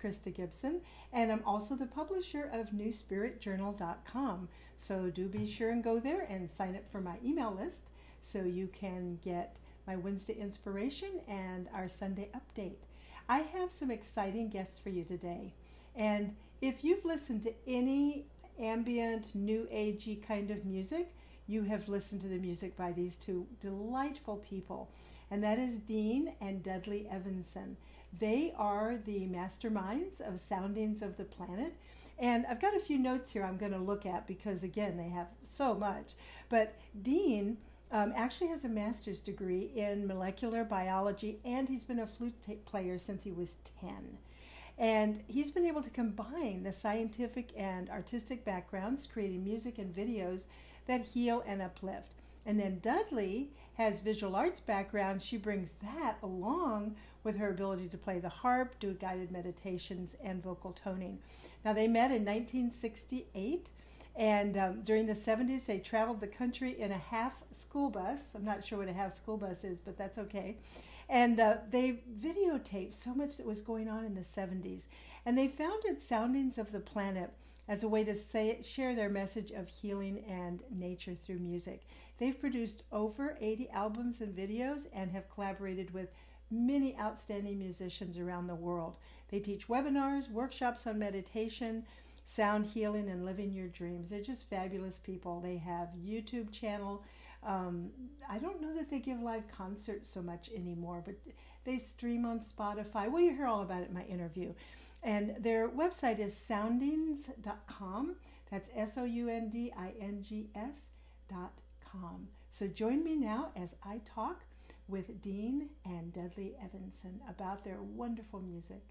Krysta Gibson, and I'm also the publisher of newspiritjournal.com. So do be sure and go there and sign up for my email list so you can get my Wednesday inspiration and our Sunday update. I have some exciting guests for you today. And if you've listened to any ambient, new agey kind of music, you have listened to the music by these two delightful people. And that is Dean and Dudley Evenson. They are the masterminds of Soundings of the Planet. And I've got a few notes here I'm going to look at because, again, they have so much. But Dean actually has a master's degree in molecular biology, and he's been a flute player since he was 10. And he's been able to combine the scientific and artistic backgrounds, creating music and videos that heal and uplift. And then Dudley has visual arts background. She brings that along with her ability to play the harp, do guided meditations, and vocal toning. Now, they met in 1968, and during the 70s, they traveled the country in a half school bus. I'm not sure what a half school bus is, but that's okay. And they videotaped so much that was going on in the 70s. And they founded Soundings of the Planet as a way to share their message of healing and nature through music. They've produced over 80 albums and videos and have collaborated with many outstanding musicians around the world. They teach webinars, workshops on meditation, sound healing, and living your dreams. They're just fabulous people. They have YouTube channel. I don't know that they give live concerts so much anymore, but they stream on Spotify. Well, you hear all about it in my interview. And their website is soundings.com. That's soundings.com. So join me now as I talk with Dean and Dudley Evenson about their wonderful music.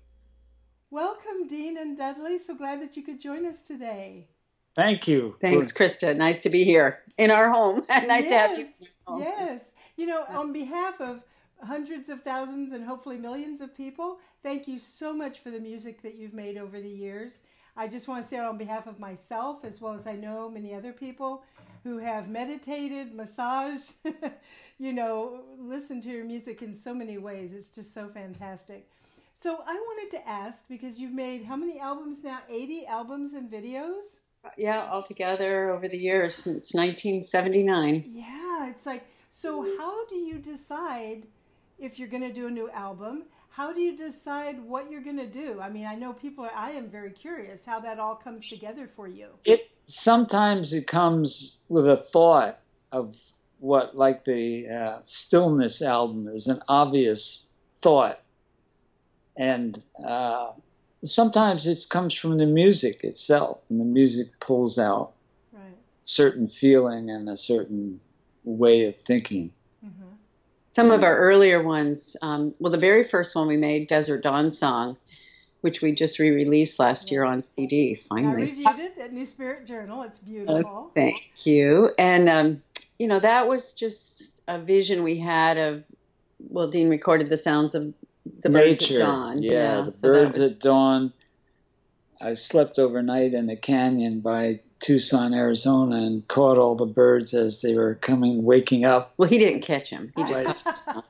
Welcome, Dean and Dudley. So glad that you could join us today. Thank you. Thanks, Krysta. Nice to be here in our home. Nice to have you in our home. Yes. You know, on behalf of hundreds of thousands and hopefully millions of people, thank you so much for the music that you've made over the years. I just want to say on behalf of myself, as well as I know many other people who have meditated, massaged, listened to your music in so many ways. It's just so fantastic. So I wanted to ask, because you've made how many albums now? 80 albums and videos? Yeah, altogether over the years since 1979. Yeah, it's like, so how do you decide if you're going to do a new album? How do you decide what you're going to do? I mean, I know I am very curious how that all comes together for you. Sometimes it comes with a thought of what, like the Stillness album is an obvious thought. And sometimes it comes from the music itself, and the music pulls out certain feeling and a certain way of thinking. Mm-hmm. Some of our earlier ones, the very first one we made, Desert Dawn Song, which we just re-released last year on CD, finally. I reviewed it at New Spirit Journal. It's beautiful. Oh, thank you. And, that was just a vision we had of, Dean recorded the sounds of the birds at dawn. Yeah, the birds at dawn. I slept overnight in a canyon by Tucson, Arizona, and caught all the birds as they were waking up. Well, he didn't catch them. He just caught them.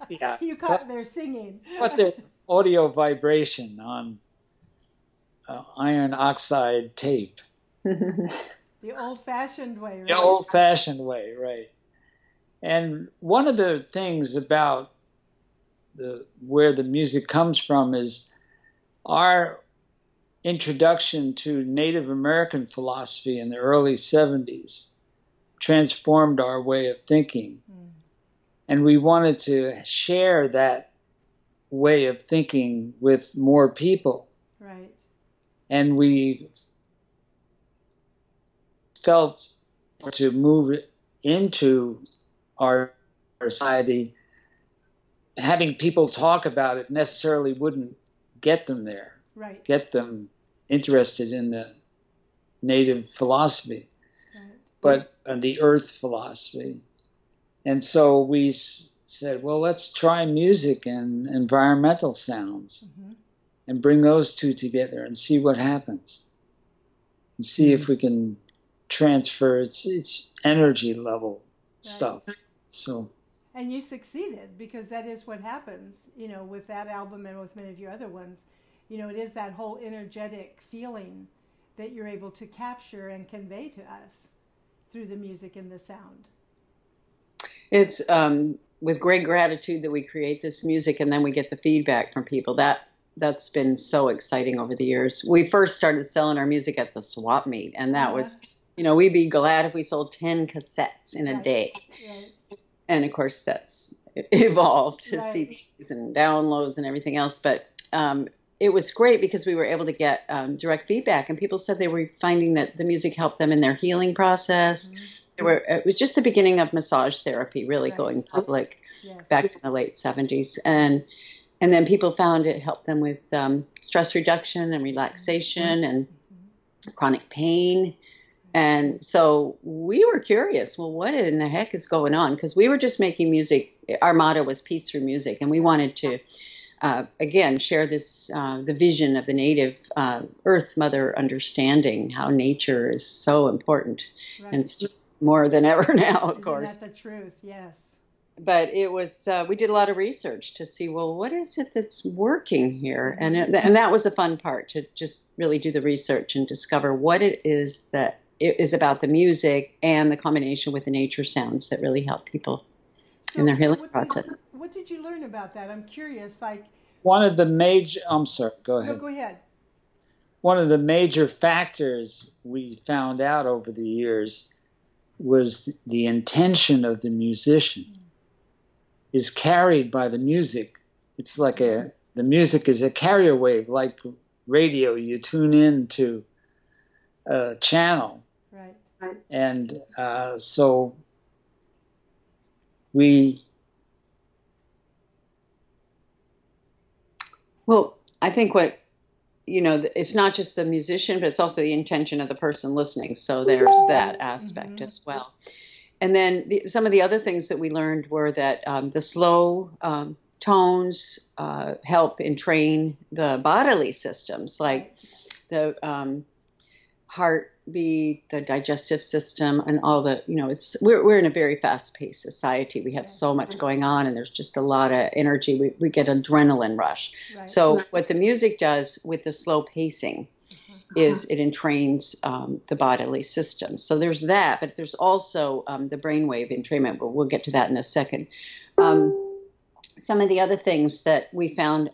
Yeah. You caught their singing. But the audio vibration on iron oxide tape. The old-fashioned way, right? The old-fashioned way, right. And one of the things about where the music comes from is our introduction to Native American philosophy in the early 70s transformed our way of thinking. Mm. And we wanted to share that way of thinking with more people. Right. And we felt to move into our society, having people talk about it necessarily wouldn't get them there, right? Get them interested in the native philosophy, right. But the earth philosophy. And so we said, well, let's try music and environmental sounds and bring those two together and see what happens and see if we can transfer its energy level stuff. So. And you succeeded, because that is what happens, with that album and with many of your other ones. it is that whole energetic feeling that you're able to capture and convey to us through the music and the sound. It's with great gratitude that we create this music, and then we get the feedback from people. That's been so exciting over the years. We first started selling our music at the swap meet, and that was, we'd be glad if we sold 10 cassettes in a day. Right. And of course, that's evolved to CDs and downloads and everything else. But it was great because we were able to get direct feedback, and people said they were finding that the music helped them in their healing process. It was just the beginning of massage therapy really going public back in the late 70s. And then people found it helped them with stress reduction and relaxation and chronic pain. And so we were curious, well, what in the heck is going on? Because we were just making music. Our motto was peace through music. And we wanted to, again, share this, the vision of the native Earth Mother understanding, how nature is so important and more than ever now, of course. Isn't that the truth? Yes. But it was, we did a lot of research to see, well, what is it that's working here? And that was a fun part, to just really do the research and discover what it is that it is about the music and the combination with the nature sounds that really help people in their healing process. What did you learn about that? I'm curious. One of the major, I'm sorry, go ahead. No, go ahead. One of the major factors we found out over the years was the intention of the musician is carried by the music. It's like the music is a carrier wave, like radio. You tune in to a channel. Right. And so we... Well, I think it's not just the musician, but it's also the intention of the person listening. So there's that aspect as well. And then some of the other things that we learned were that the slow tones help entrain the bodily systems, like the heartbeat, the digestive system, and all the, we're in a very fast-paced society. We have so much going on, and there's just a lot of energy. We get adrenaline rush. Right. So what the music does with the slow pacing is it entrains the bodily system. So there's that, but there's also the brainwave entrainment. But we'll get to that in a second. Some of the other things that we found,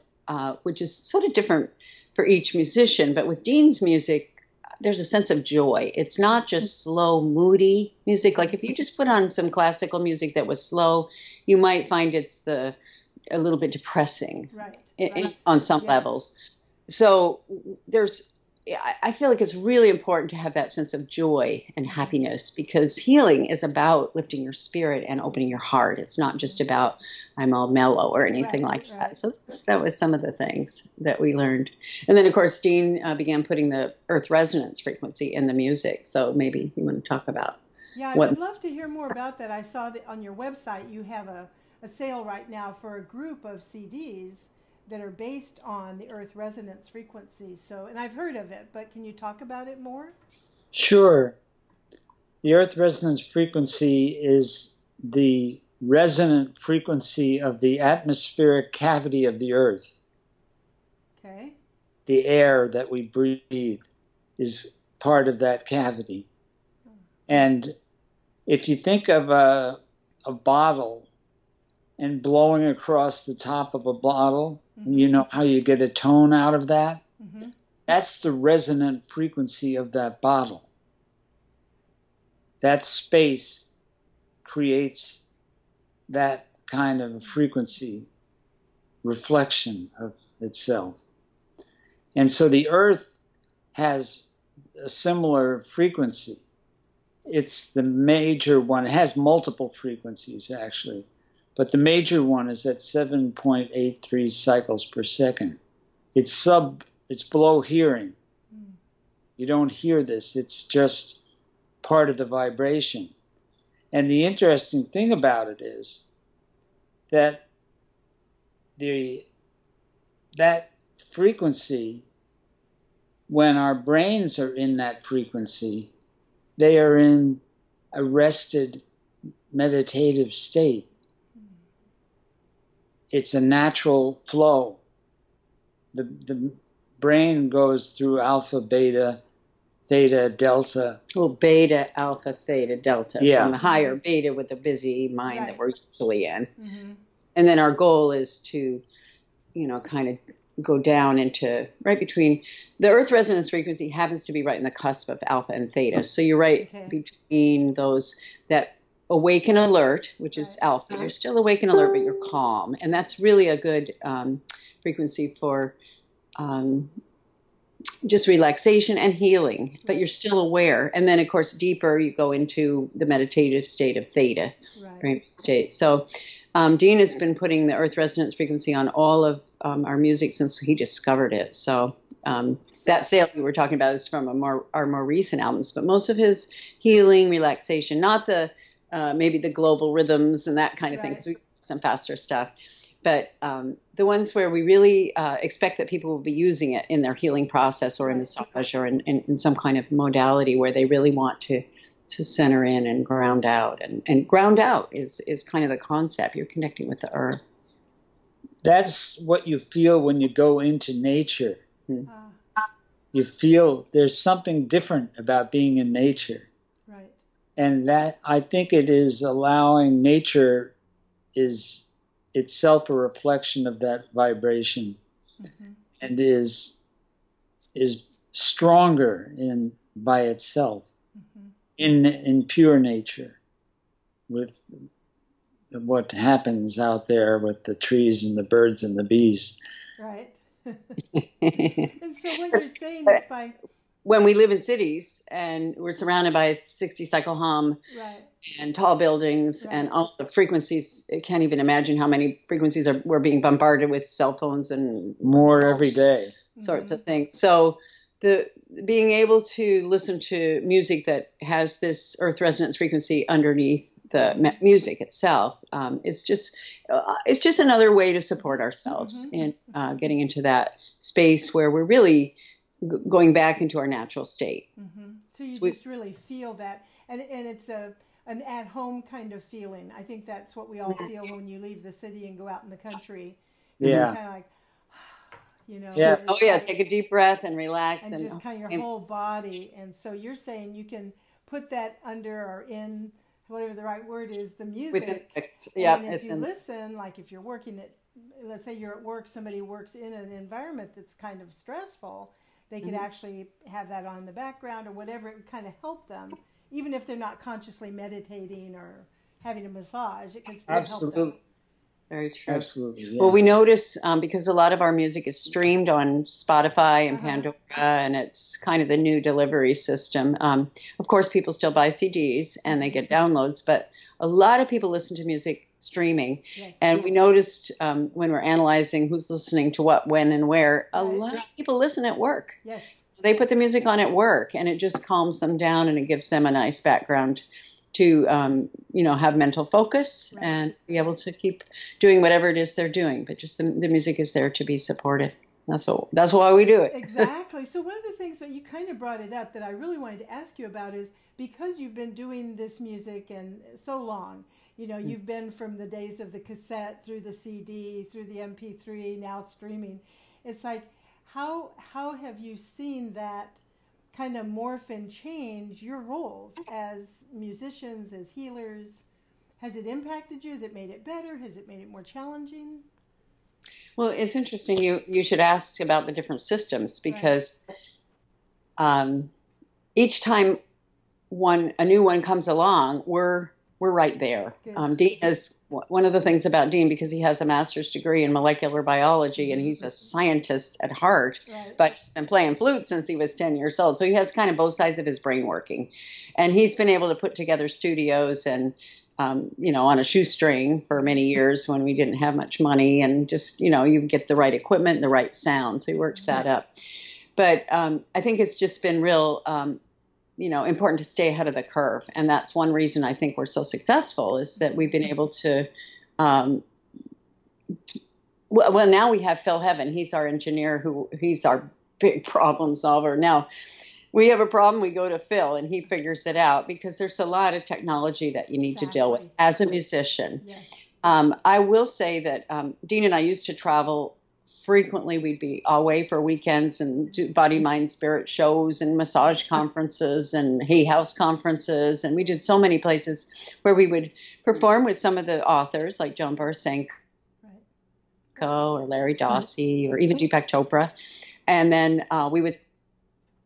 which is sort of different for each musician, but with Dean's music, there's a sense of joy. It's not just slow, moody music. Like if you just put on some classical music that was slow, you might find it's a little bit depressing on some levels. So I feel like it's really important to have that sense of joy and happiness, because healing is about lifting your spirit and opening your heart. It's not just about I'm all mellow or anything like that. So that was some of the things that we learned. And then, of course, Dean began putting the earth resonance frequency in the music. So maybe you want to talk about I would love to hear more about that. I saw that on your website you have a sale right now for a group of CDs that are based on the earth resonance frequency. So, and I've heard of it, but can you talk about it more? Sure. The earth resonance frequency is the resonant frequency of the atmospheric cavity of the earth. Okay. The air that we breathe is part of that cavity. And if you think of a bottle and blowing across the top of a bottle, you know how you get a tone out of that? That's the resonant frequency of that bottle. That space creates that kind of frequency reflection of itself. And so the earth has a similar frequency. It's the major one. It has multiple frequencies, actually. But the major one is at 7.83 cycles per second. It's below hearing. You don't hear this. It's just part of the vibration. And the interesting thing about it is that that frequency, when our brains are in that frequency, they are in a rested meditative state. It's a natural flow. The brain goes through alpha, beta, theta, delta. Well, beta, alpha, theta, delta. Yeah. From the higher beta with the busy mind Right. that we're usually in. Mm-hmm. And then our goal is to, kind of go down into right between the earth resonance frequency happens to be right in the cusp of alpha and theta. So you're right between those that awake and alert, which is alpha. You're still awake and alert, but you're calm. And that's really a good frequency for just relaxation and healing, but you're still aware. And then, of course, deeper you go into the meditative state of theta, right state. So Dean has been putting the earth resonance frequency on all of our music since he discovered it. So that sale we were talking about is from our more recent albums, but most of his healing, relaxation, not the maybe the global rhythms and that kind of thing, because we have some faster stuff. But the ones where we really expect that people will be using it in their healing process or in massage or in some kind of modality where they really want to center in and ground out. And ground out is kind of the concept. You're connecting with the earth. That's what you feel when you go into nature. You feel there's something different about being in nature. Right. And that, I think it is allowing nature is itself a reflection of that vibration, and is stronger by itself in pure nature, with what happens out there with the trees and the birds and the bees. Right. And so what you're saying is by when we live in cities and we're surrounded by a 60 cycle hum and tall buildings and all the frequencies, I can't even imagine how many frequencies we're being bombarded with cell phones and more every day sorts of things. So being able to listen to music that has this earth resonance frequency underneath the music itself is just another way to support ourselves in getting into that space where we're really going back into our natural state. So you just really feel that, and it's an at-home kind of feeling. I think that's what we all feel when you leave the city and go out in the country. Yeah. It's kind of like, take a deep breath and relax. And just kind of your whole body. And so you're saying you can put that under or in, whatever the right word is, the music. And as you listen, like if you're working at, let's say you're at work, somebody works in an environment that's kind of stressful, they could actually have that on in the background or whatever. It would kind of help them, even if they're not consciously meditating or having a massage. It can still help them. Very true. Absolutely. Yeah. Well, we notice because a lot of our music is streamed on Spotify and Pandora, and it's kind of the new delivery system. Of course, people still buy CDs and they get downloads, but a lot of people listen to music streaming. Yes. And we noticed when we're analyzing who's listening to what, when, and where, a lot of people listen at work. Yes. They put the music on at work, and it just calms them down and it gives them a nice background to have mental focus and be able to keep doing whatever it is they're doing. But just the music is there to be supportive. That's why we do it. Exactly. So one of the things that you kind of brought it up that I really wanted to ask you about is because you've been doing this music and so long, you've been from the days of the cassette through the CD, through the MP3, now streaming. It's like, how have you seen that kind of morph and change your roles as musicians, as healers? Has it impacted you? Has it made it better? Has it made it more challenging? Well, it's interesting. You should ask about the different systems because each time a new one comes along, we're right there. Dean is one of the things about Dean, because he has a master's degree in molecular biology and he's a scientist at heart, but he's been playing flute since he was 10 years old. So he has kind of both sides of his brain working, and he's been able to put together studios and on a shoestring for many years when we didn't have much money, and just, you get the right equipment and the right sound. So he works that up. But I think it's just been real, important to stay ahead of the curve. And that's one reason I think we're so successful, is that we've been able to, well, now we have Phil Heaven. He's our engineer, he's our big problem solver. Now, we have a problem, we go to Phil, and he figures it out, because there's a lot of technology that you need to deal with as a musician. Yes. I will say that Dean and I used to travel frequently we'd be away for weekends and do body, mind, spirit shows and massage conferences and hay house conferences. And we did so many places where we would perform with some of the authors like John Barasenko or Larry Dossey or even Deepak Chopra. And then we would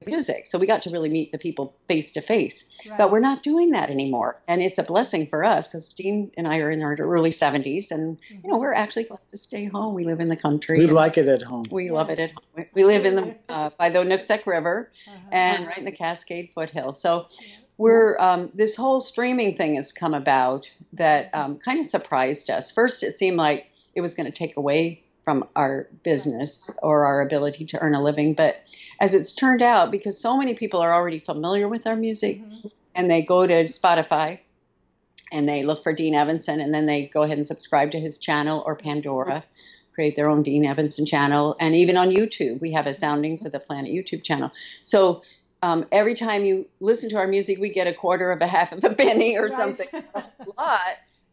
music. So we got to really meet the people face to face, but we're not doing that anymore. And it's a blessing for us because Dean and I are in our early 70s and, you know, we're actually glad to stay home. We live in the country. We like it at home. We love it at home. We live in the, by the Nooksack River and right in the Cascade foothills. So we're, this whole streaming thing has come about that kind of surprised us. First, it seemed like it was going to take away from our business or our ability to earn a living. But as it's turned out, because so many people are already familiar with our music and they go to Spotify and they look for Dean Evenson and then they go ahead and subscribe to his channel or Pandora, create their own Dean Evenson channel. And even on YouTube, we have a Soundings of the Planet YouTube channel. So every time you listen to our music, we get a quarter of a half of a penny or something. A lot.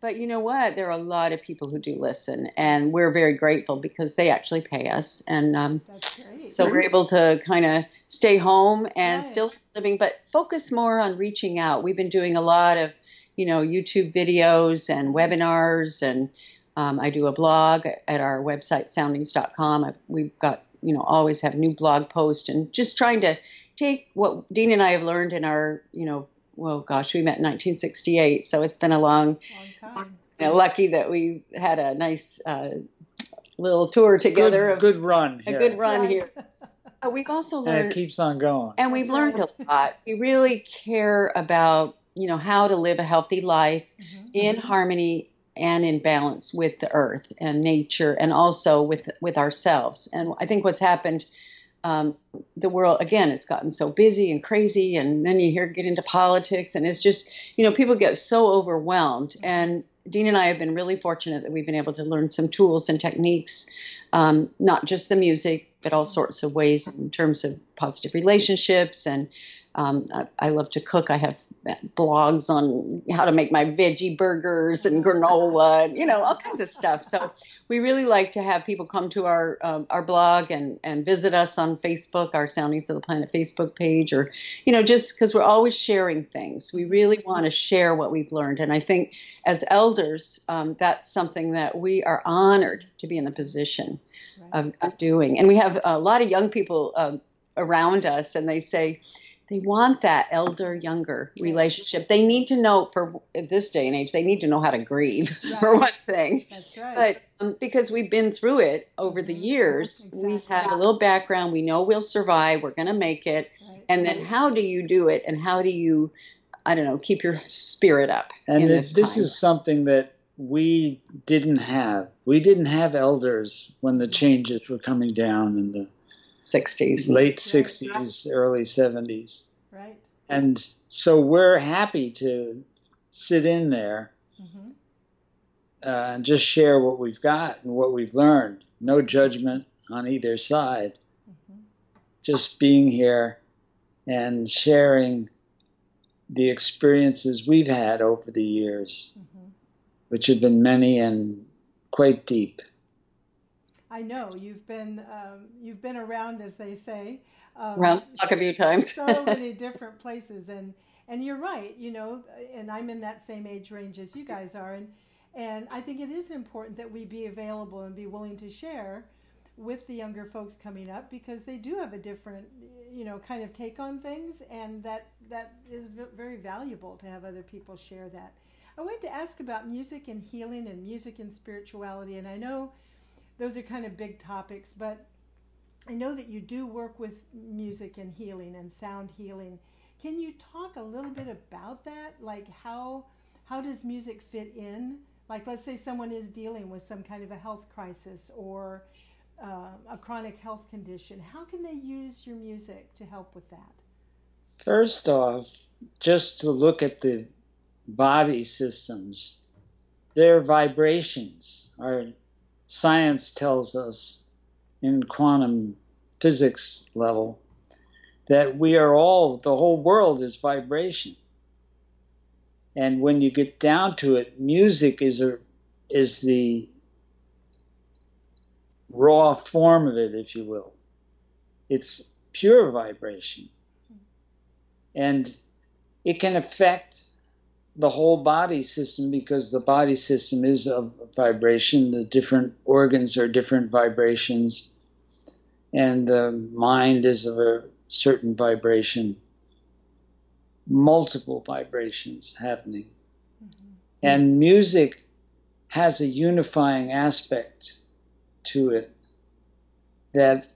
But you know what? There are a lot of people who do listen, and we're very grateful because they actually pay us. And That's great. So we're able to kind of stay home and still living, but focus more on reaching out. We've been doing a lot of, you know, YouTube videos and webinars, and I do a blog at our website, soundings.com. We've got, you know, always have new blog posts and just trying to take what Dean and I have learned in our, you know, well, gosh, we met in 1968, so it's been a long time. You know, lucky that we had a nice little tour together. Good run here. A good run here. We've also learned. And it keeps on going. And we've learned a lot. We really care about, you know, how to live a healthy life in harmony and in balance with the earth and nature and also with ourselves. And I think what's happened, the world, again, it's gotten so busy and crazy, and then you get into politics, and it's just, you know, people get so overwhelmed. And Dean and I have been really fortunate that we've been able to learn some tools and techniques, not just the music, but all sorts of ways in terms of positive relationships. And I love to cook. I have blogs on how to make my veggie burgers and granola, and, you know, all kinds of stuff. So we really like to have people come to our blog and visit us on Facebook, our Soundings of the Planet Facebook page, or, you know, just because we're always sharing things. We really want to share what we've learned. And I think as elders, that's something that we are honored to be in the position of doing. And we have a lot of young people around us, and they say, they want that elder-younger relationship. They need to know, for this day and age, they need to know how to grieve, for one thing. That's right. But because we've been through it over the years, we have a little background. We know we'll survive. We're going to make it. And then how do you do it? And how do you, I don't know, keep your spirit up? And this is something that we didn't have. We didn't have elders when the changes were coming down in the 60s, late 60s, early 70s. Right. And so we're happy to sit in there and just share what we've got and what we've learned. No judgment on either side. Just being here and sharing the experiences we've had over the years, which have been many and quite deep. I know you've been around, as they say, around a few times. So many different places, and you're right, you know, and I'm in that same age range as you guys are, and I think it is important that we be available and be willing to share with the younger folks coming up, because they do have a different, you know, kind of take on things, and that is very valuable to have other people share that. I wanted to ask about music and healing and music and spirituality, and I know those are kind of big topics, but I know that you do work with music and healing and sound healing. Can you talk a little bit about that? Like how does music fit in? Like, let's say someone is dealing with some kind of a health crisis or a chronic health condition. How can they use your music to help with that? First off, just to look at the body systems, their vibrations are. Science tells us in quantum physics level that we are all, the whole world is vibration. And when you get down to it, music is the raw form of it, if you will. It's pure vibration. And it can affect the whole body system because the body system is of vibration. The different organs are different vibrations. And the mind is of a certain vibration. Multiple vibrations happening. And music has a unifying aspect to it that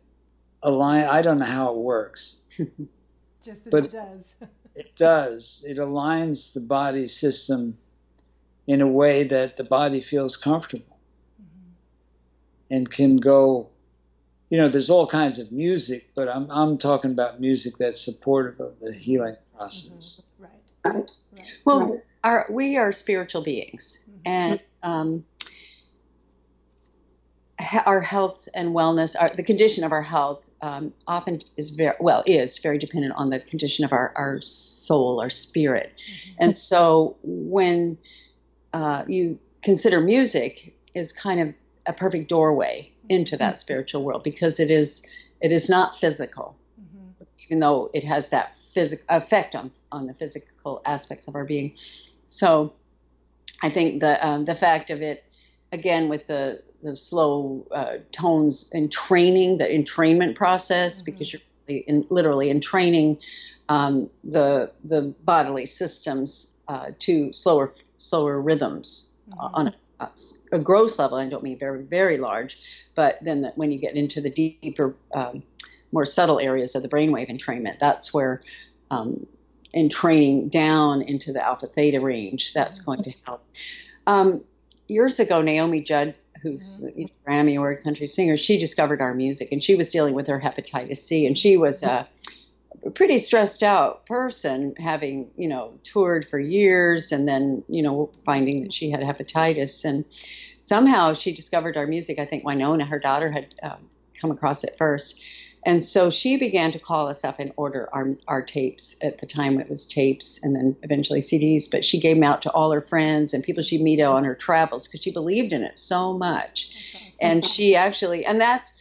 I don't know how it works. Just that but it does. It does. It aligns the body system in a way that the body feels comfortable and can go, there's all kinds of music, but I'm talking about music that's supportive of the healing process. Right. Well, we are spiritual beings, and our health and wellness, the condition of our health, often is very dependent on the condition of our soul, our spirit. And so when you consider music is kind of a perfect doorway into that spiritual world, because it is not physical, even though it has that effect on the physical aspects of our being. So I think the fact of it, again, with the slow tones and training, the entrainment process, because you're literally entraining the bodily systems to slower rhythms on a gross level. I don't mean very, very large, but then when you get into the deeper, more subtle areas of the brainwave entrainment, that's where entraining down into the alpha theta range, that's going to help. Years ago, Naomi Judd, who's a Grammy Award country singer, she discovered our music, and she was dealing with her hepatitis C, and she was a pretty stressed out person, having, toured for years, and then, finding that she had hepatitis, and somehow she discovered our music. I think Winona, her daughter, had come across it first. And so she began to call us up and order our tapes. At the time it was tapes and then eventually CDs, but she gave them out to all her friends and people she'd meet on her travels because she believed in it so much. Awesome. And she actually, that's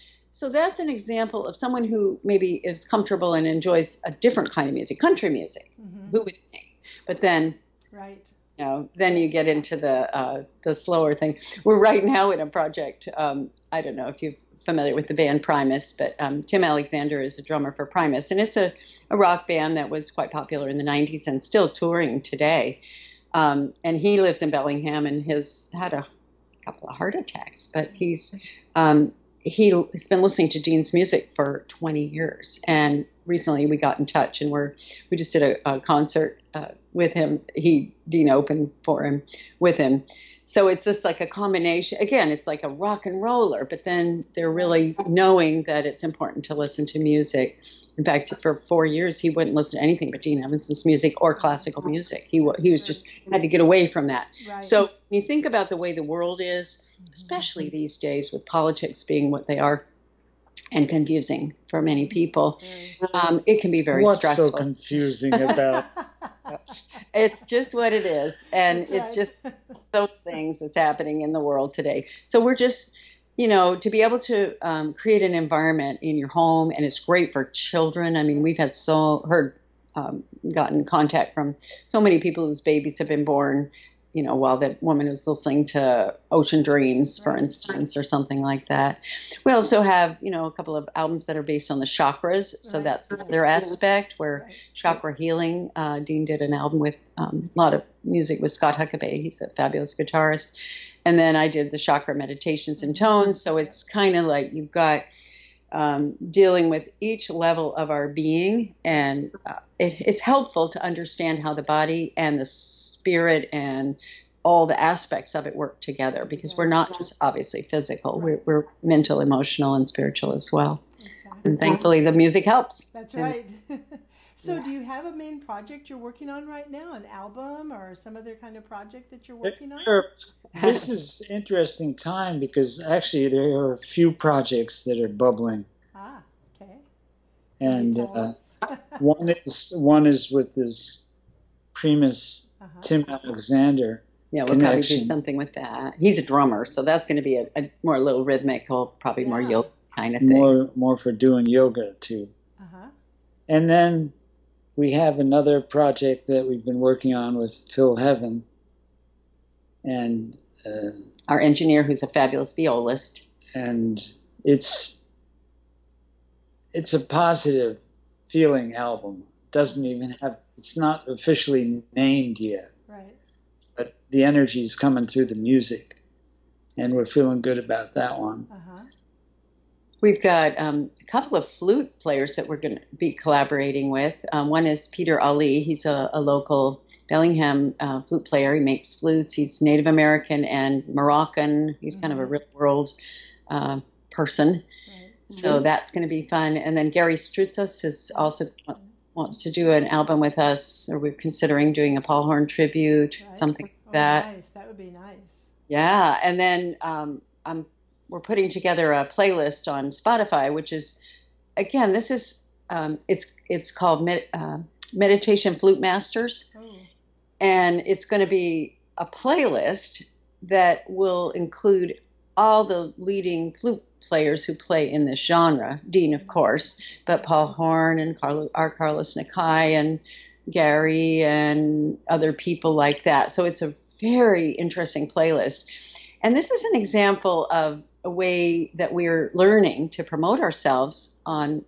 an example of someone who maybe is comfortable and enjoys a different kind of music, country music, who would think? But then, right. Then you get into the slower thing. We're right now in a project, I don't know if you've familiar with the band Primus, but Tim Alexander is a drummer for Primus, and it's a rock band that was quite popular in the 90s and still touring today. And he lives in Bellingham and has had a couple of heart attacks, but he's been listening to Dean's music for 20 years. And recently we got in touch and we just did a concert with him. Dean opened for him with him. So it's just like a combination. Again, it's like a rock and roller, but then they're really knowing that it's important to listen to music. In fact, for 4 years, he wouldn't listen to anything but Dean Evenson's music or classical music. He was just had to get away from that. Right. So when you think about the way the world is, especially these days with politics being what they are and confusing for many people, it can be very stressful. What's so confusing about It's just what it is. And it's just those things that's happening in the world today. So we're just, to be able to create an environment in your home, and it's great for children. I mean, we've had gotten contact from so many people whose babies have been born, while that woman was listening to Ocean Dreams, for instance, or something like that. We also have, a couple of albums that are based on the chakras. So that's another aspect where chakra healing. Dean did an album with a lot of music with Scott Huckabee. He's a fabulous guitarist. And then I did the chakra meditations and tones. So it's kind of like you've got dealing with each level of our being. And it's helpful to understand how the body and the spirit and all the aspects of it work together, because we're not just obviously physical. We're mental, emotional, and spiritual as well. Exactly. And thankfully the music helps. That's right. So do you have a main project you're working on right now, an album or some other kind of project that you're working on? This is an interesting time because actually there are a few projects that are bubbling. Ah, okay. And one is with this Primus Tim Alexander, Yeah, we'll probably do something with that. He's a drummer, so that's going to be a more little rhythmical, probably more yoga kind of thing. More for doing yoga too. Uh-huh. And then we have another project that we've been working on with Phil Heaven, and our engineer, who's a fabulous violist. And it's a positive feeling album. Doesn't even have, it's not officially named yet. Right. But the energy is coming through the music, and we're feeling good about that one. Uh-huh. We've got a couple of flute players that we're going to be collaborating with. One is Peter Ali. He's a local Bellingham flute player. He makes flutes. He's Native American and Moroccan. He's kind of a real world person. Right. So that's going to be fun. And then Gary Strutzos is also wants to do an album with us, or we're considering doing a Paul Horn tribute, something like that. Nice. That would be nice. Yeah. And then we're putting together a playlist on Spotify, which is, again, this is, it's called Meditation Flute Masters. Oh. And it's going to be a playlist that will include all the leading flute players who play in this genre. Dean, of course, but Paul Horn and Carlos Nakai and Gary and other people like that. So it's a very interesting playlist. And this is an example of a way that we're learning to promote ourselves on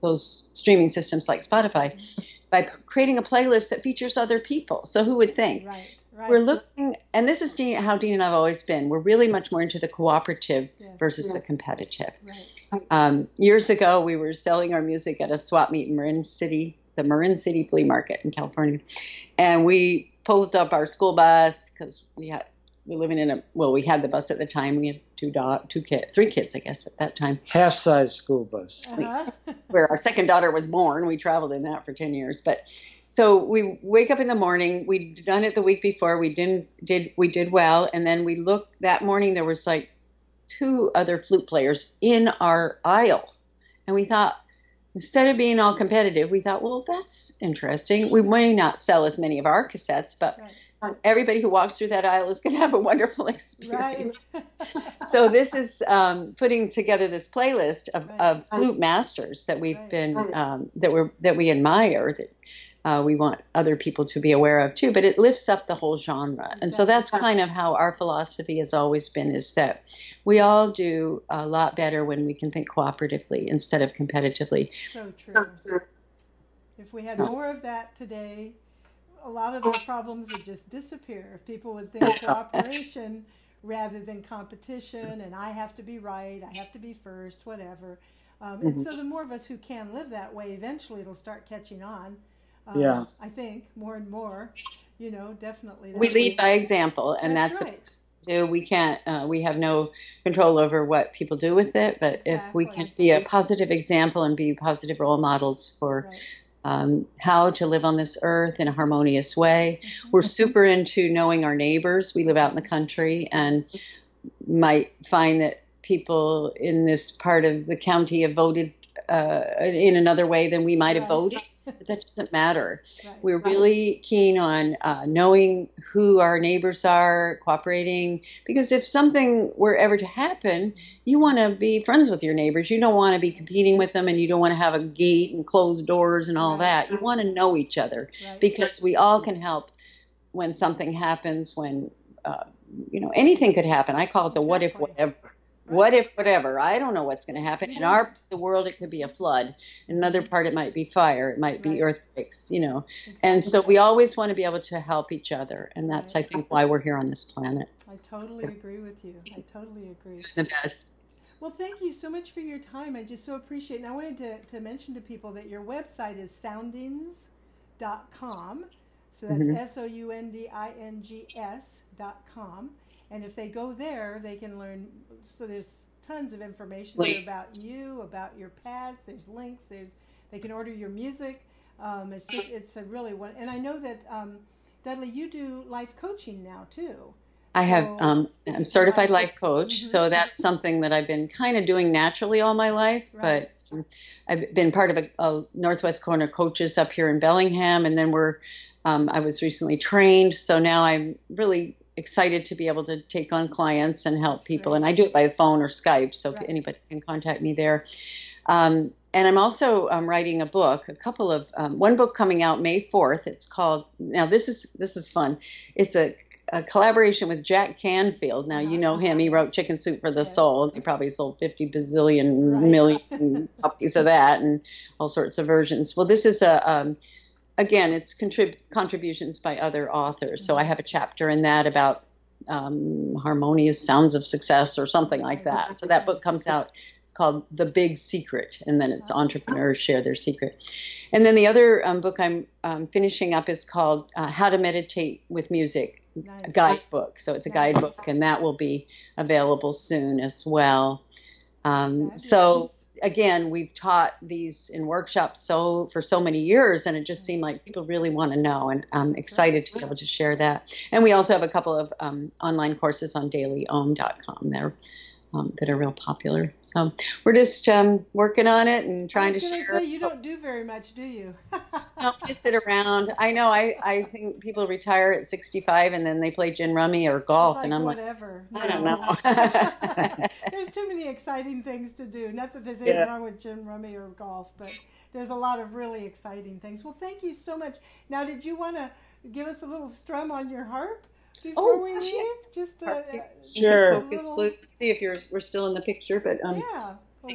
those streaming systems like Spotify by creating a playlist that features other people. So who would think? Right. We're looking, and this is how Dean and I have always been. We're really much more into the cooperative versus the competitive. Right. Years ago, we were selling our music at a swap meet in Marin City, the Marin City Flea Market in California. And we pulled up our school bus because we had the bus at the time. We had three kids, I guess, at that time. Half-size school bus. Uh-huh. Where our second daughter was born. We traveled in that for 10 years. But so we wake up in the morning. We'd done it the week before. We did well. And then we looked that morning. There was like 2 other flute players in our aisle. And we thought, instead of being all competitive, we thought, well, that's interesting. We may not sell as many of our cassettes, but everybody who walks through that aisle is going to have a wonderful experience. Right. So this is putting together this playlist of flute masters that we've been that we admire, that we want other people to be aware of too. But it lifts up the whole genre, and so that's kind of how our philosophy has always been: is that we all do a lot better when we can think cooperatively instead of competitively. So true. If we had more of that today, a lot of the problems would just disappear. If people would think cooperation rather than competition, and I have to be right, I have to be first, whatever. And so the more of us who can live that way, eventually it'll start catching on. I think more and more, definitely. We lead by example, and that's right. What we do. We can't, we have no control over what people do with it, but if we can be a positive example and be positive role models for how to live on this earth in a harmonious way. We're super into knowing our neighbors. We live out in the country and might find that people in this part of the county have voted in another way than we might have voted. But that doesn't matter. We're really keen on knowing who our neighbors are, cooperating, because if something were ever to happen, you want to be friends with your neighbors. You don't want to be competing with them, and you don't want to have a gate and closed doors and all that. You want to know each other because we all can help when something happens, when, anything could happen. I call it the what if whatever. What if whatever? I don't know what's going to happen. In our part of the world, it could be a flood. In another part, it might be fire. It might be earthquakes, Exactly. And so we always want to be able to help each other. And that's, I think, why we're here on this planet. I totally agree with you. I totally agree. The best. Well, thank you so much for your time. I just so appreciate it. And I wanted to mention to people that your website is soundings.com. So that's soundings.com. And if they go there, they can learn. So there's tons of information there about you, about your past. There's links. They can order your music. It's a really one. And I know that Dudley, you do life coaching now too. I have. I'm certified life coach, so that's something that I've been kind of doing naturally all my life. But I've been part of a Northwest Corner coaches up here in Bellingham, and then I was recently trained, so now I'm really excited to be able to take on clients and help people. great. And I do it by phone or Skype, so Right. anybody can contact me there. And I'm also writing a book, one book coming out May 4th. It's called, now this is fun. It's a collaboration with Jack Canfield. Now, you know him. He wrote Chicken Soup for the Soul, and he probably sold 50 bazillion million copies of that and all sorts of versions. Well, this is again, it's contributions by other authors. So I have a chapter in that about harmonious sounds of success or something like that. So that book comes out. It's called The Big Secret, and then it's entrepreneurs share their secret. And then the other book I'm finishing up is called How to Meditate with Music, a guidebook. So it's a guidebook, and that will be available soon as well. So again, we've taught these in workshops for so many years, and it just seemed like people really want to know, and I'm excited to be able to share that. And we also have a couple of online courses on dailyohm.com that are real popular. So we're just working on it and trying to share. You don't do very much, do you? No, just sit around. I know. I think people retire at 65 and then they play gin rummy or golf, and I'm whatever. like, I don't know. There's too many exciting things to do. Not that there's anything wrong with gin rummy or golf, but there's a lot of really exciting things. Well, thank you so much. Now, did you want to give us a little strum on your harp before we leave? Just sure. See if we're still in the picture, but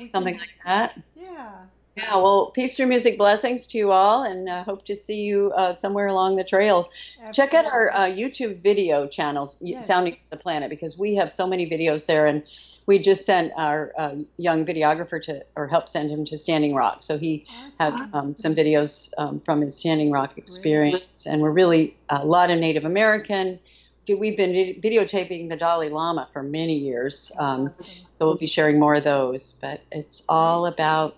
something like that. Yeah. Yeah, well, peace through music, blessings to you all, and hope to see you somewhere along the trail. Absolutely. Check out our YouTube video channels, Sounding the Planet, because we have so many videos there, and we just sent our young videographer helped send him to Standing Rock, so he has some videos from his Standing Rock experience, and we're really a lot of Native American. We've been videotaping the Dalai Lama for many years, so we'll be sharing more of those, but it's all about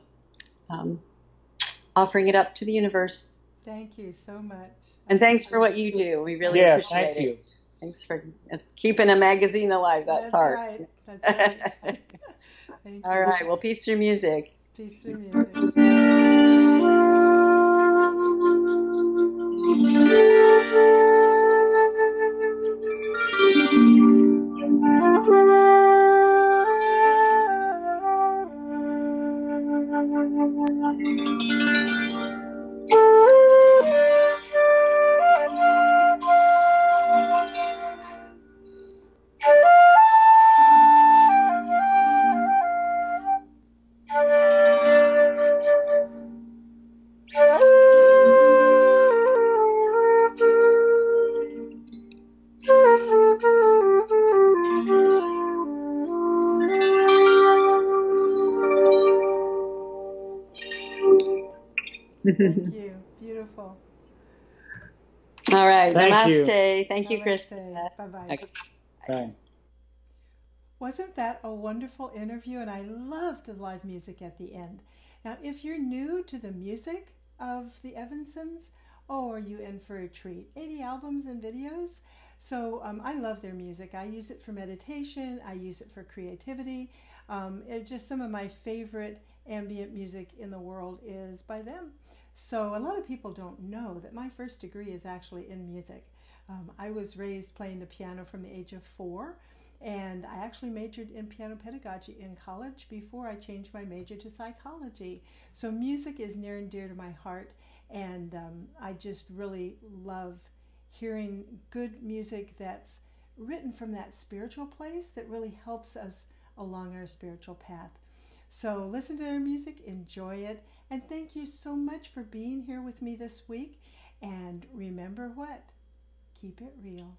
offering it up to the universe. Thank you so much. And thanks for what you do. We really appreciate it. Thank you. Thanks for keeping a magazine alive. That's hard. Right. That's right. Thank you. All right. Well, peace through music. Peace through music. Thank you. Beautiful. All right. Thank you. Namaste. Thank you, Krysta. Bye-bye. Okay. Bye. Wasn't that a wonderful interview? And I loved the live music at the end. Now, if you're new to the music of the Evensens, are you in for a treat? 80 albums and videos. So I love their music. I use it for meditation. I use it for creativity. It's just some of my favorite ambient music in the world is by them. So a lot of people don't know that my first degree is actually in music. I was raised playing the piano from the age of 4, and I actually majored in piano pedagogy in college before I changed my major to psychology. So music is near and dear to my heart, and I just really love hearing good music that's written from that spiritual place that really helps us along our spiritual path. So listen to their music, enjoy it, and thank you so much for being here with me this week. And remember what? Keep it real.